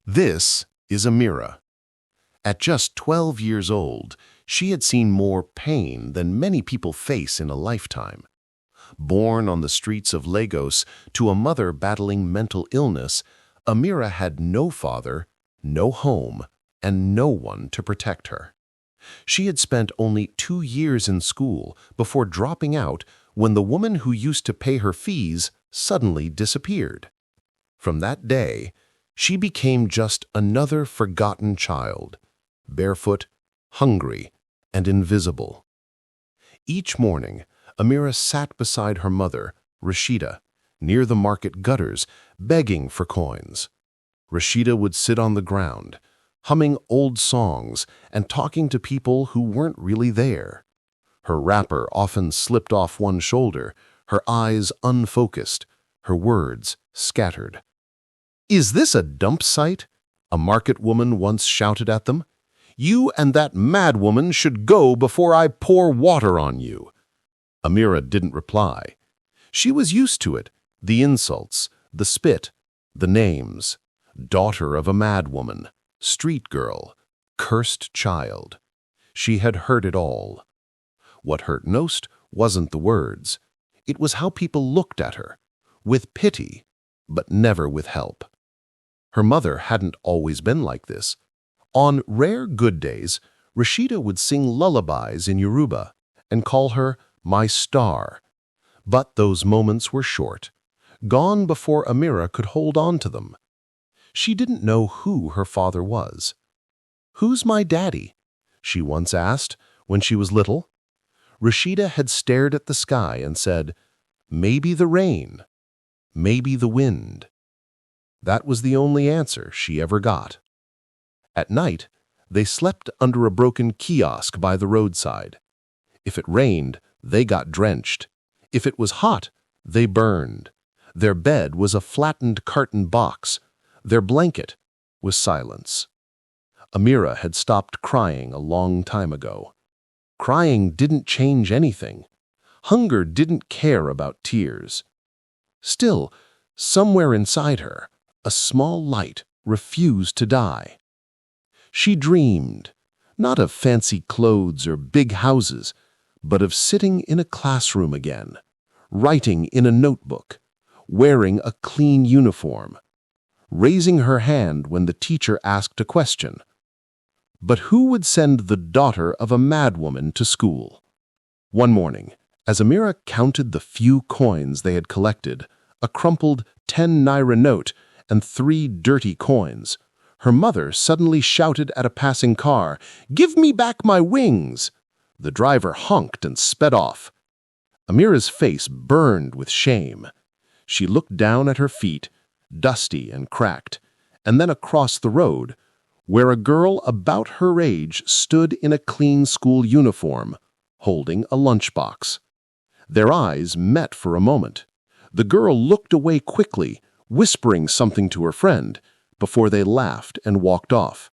This is Amira. At just 12 years old, she had seen more pain than many people face in a lifetime. Born on the streets of Lagos to a mother battling mental illness, Amira had no father, no home, and no one to protect her. She had spent only 2 years in school before dropping out when the woman who used to pay her fees suddenly disappeared. From that day, she became just another forgotten child, barefoot, hungry, and invisible. Each morning, Amira sat beside her mother, Rashida, near the market gutters, begging for coins. Rashida would sit on the ground, humming old songs and talking to people who weren't really there. Her wrapper often slipped off one shoulder, her eyes unfocused, her words scattered. "Is this a dump site?" a market woman once shouted at them. "You and that mad woman should go before I pour water on you." Amira didn't reply. She was used to it, the insults, the spit, the names. Daughter of a mad woman, street girl, cursed child. She had heard it all. What hurt most wasn't the words. It was how people looked at her, with pity, but never with help. Her mother hadn't always been like this. On rare good days, Rashida would sing lullabies in Yoruba and call her my star. But those moments were short, gone before Amira could hold on to them. She didn't know who her father was. "Who's my daddy?" she once asked when she was little. Rashida had stared at the sky and said, "Maybe the rain, maybe the wind." That was the only answer she ever got. At night, they slept under a broken kiosk by the roadside. If it rained, they got drenched. If it was hot, they burned. Their bed was a flattened carton box. Their blanket was silence. Amira had stopped crying a long time ago. Crying didn't change anything. Hunger didn't care about tears. Still, somewhere inside her, a small light refused to die. She dreamed, not of fancy clothes or big houses, but of sitting in a classroom again, writing in a notebook, wearing a clean uniform, raising her hand when the teacher asked a question. But who would send the daughter of a madwoman to school? One morning, as Amira counted the few coins they had collected, a crumpled 10 naira note and 3 dirty coins, her mother suddenly shouted at a passing car, "Give me back my wings!" The driver honked and sped off. Amira's face burned with shame. She looked down at her feet, dusty and cracked, and then across the road, where a girl about her age stood in a clean school uniform, holding a lunchbox. Their eyes met for a moment. The girl looked away quickly, whispering something to her friend, before they laughed and walked off.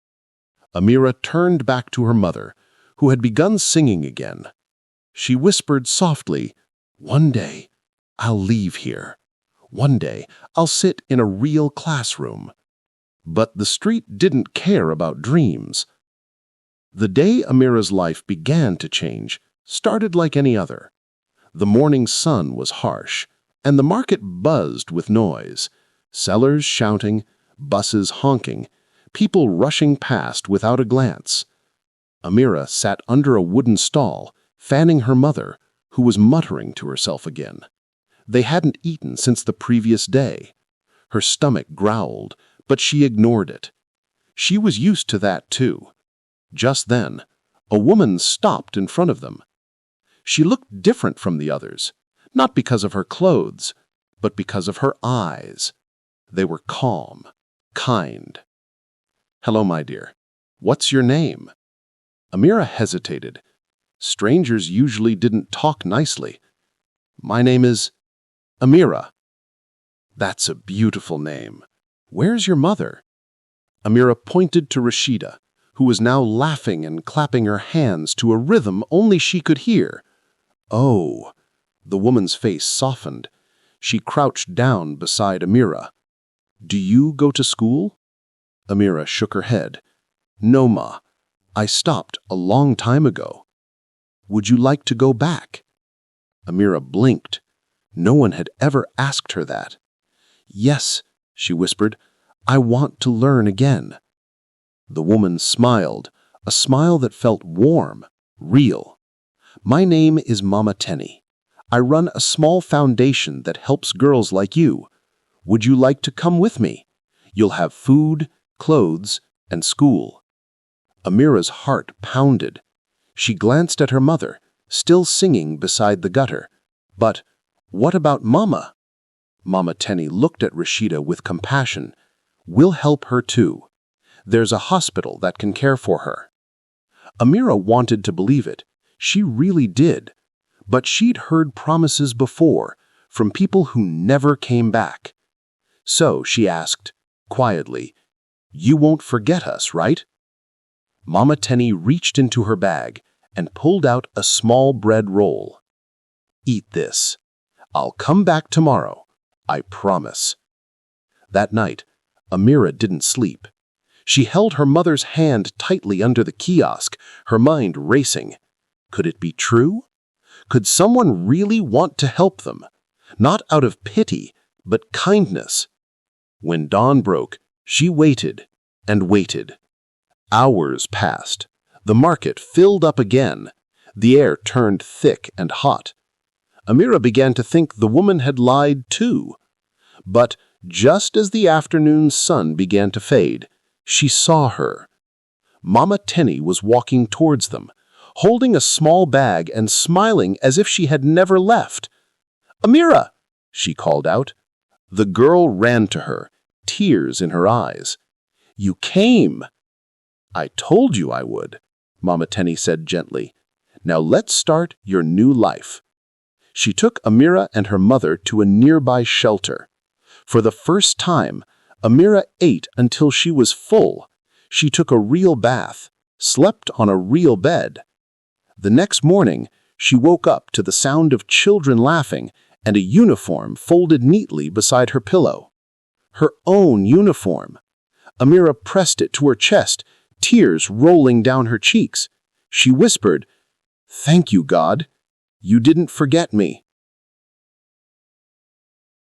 Amira turned back to her mother, who had begun singing again. She whispered softly, "One day, I'll leave here. One day, I'll sit in a real classroom." But the street didn't care about dreams. The day Amira's life began to change started like any other. The morning sun was harsh, and the market buzzed with noise. Sellers shouting, buses honking, people rushing past without a glance. Amira sat under a wooden stall, fanning her mother, who was muttering to herself again. They hadn't eaten since the previous day. Her stomach growled, but she ignored it. She was used to that too. Just then, a woman stopped in front of them. She looked different from the others, not because of her clothes, but because of her eyes. They were calm, kind. "Hello, my dear. What's your name?" Amira hesitated. Strangers usually didn't talk nicely. "My name is Amira." "That's a beautiful name. Where's your mother?" Amira pointed to Rashida, who was now laughing and clapping her hands to a rhythm only she could hear. "Oh." The woman's face softened. She crouched down beside Amira. "Do you go to school?" Amira shook her head. No, Ma. I stopped a long time ago. Would you like to go back? Amira blinked. No one had ever asked her that. Yes, she whispered. I want to learn again. The woman smiled, a smile that felt warm, real. My name is Mama Tenny. I run a small foundation that helps girls like you. Would you like to come with me? You'll have food, clothes, and school. Amira's heart pounded. She glanced at her mother, still singing beside the gutter. But what about Mama? Mama Tenny looked at Rashida with compassion. We'll help her too. There's a hospital that can care for her. Amira wanted to believe it. She really did. But she'd heard promises before from people who never came back. So she asked, quietly, You won't forget us, right? Mama Tenny reached into her bag and pulled out a small bread roll. Eat this. I'll come back tomorrow. I promise. That night, Amira didn't sleep. She held her mother's hand tightly under the kiosk, her mind racing. Could it be true? Could someone really want to help them? Not out of pity, but kindness. When dawn broke, she waited and waited. Hours passed. The market filled up again. The air turned thick and hot. Amira began to think the woman had lied too. But just as the afternoon sun began to fade, she saw her. Mama Tenny was walking towards them, holding a small bag and smiling as if she had never left. Amira, she called out. The girl ran to her, tears in her eyes. You came. I told you I would, Mama Tenny said gently. Now let's start your new life. She took Amira and her mother to a nearby shelter. For the first time, Amira ate until she was full. She took a real bath, slept on a real bed. The next morning, she woke up to the sound of children laughing and a uniform folded neatly beside her pillow. Her own uniform. Amira pressed it to her chest, tears rolling down her cheeks. She whispered, Thank you, God. You didn't forget me.